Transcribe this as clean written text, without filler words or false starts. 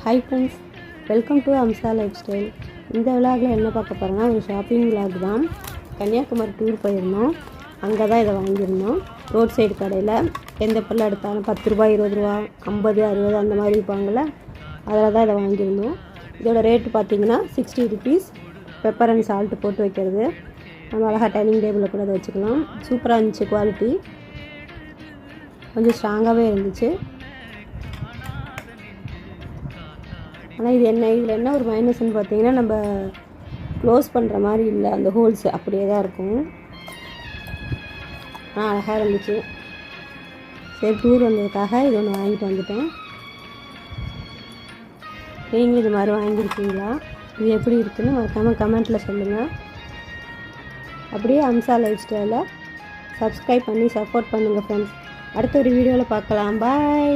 Hi friends, welcome to Amsa lifestyle. இந்த விலாகில் என்ன பார்க்க போகிறோன்னா ஒரு ஷாப்பிங் விலாக் தான். கன்னியாகுமரி டூர் போயிருந்தோம். அங்கே தான் இதை வாங்கியிருந்தோம். ரோட் சைடு கடையில் எந்த பொருள் எடுத்தாலும் 10 ரூபா 20 ரூபா 50 60 அந்த மாதிரி இருப்பாங்கள்ல, அதில் தான் இதை வாங்கியிருந்தோம். இதோட ரேட்டு பார்த்திங்கன்னா 60 ருபீஸ். பெப்பர் அண்ட் சால்ட்டு போட்டு வைக்கிறது. நம்ம அழகாக டைனிங் டேபிளில் கூட அதை வச்சுக்கலாம். சூப்பராக இருந்துச்சு. குவாலிட்டி கொஞ்சம் ஸ்ட்ராங்காகவே இருந்துச்சு. ஆனால் இதில் என்ன ஒரு மைனஸ்ன்னு பார்த்தீங்கன்னா, நம்ம க்ளோஸ் பண்ணுற மாதிரி இல்லை, அந்த ஹோல்ஸ் அப்படியே தான் இருக்கும். அழகாக இருந்துச்சு. சரி, டூர் வந்ததுக்காக இது ஒன்று வாங்கிட்டு வந்துட்டேன். நீங்களும் இது மாதிரி வாங்கியிருக்கீங்களா? இது எப்படி இருக்குன்னு மறக்காமல் கமெண்ட்டில் சொல்லுங்கள். அப்படியே அம்சா லைஃப் ஸ்டைலை சப்ஸ்கிரைப் பண்ணி சப்போர்ட் பண்ணுங்கள் ஃப்ரெண்ட்ஸ். அடுத்த ஒரு வீடியோவில் பார்க்கலாம். பாய்.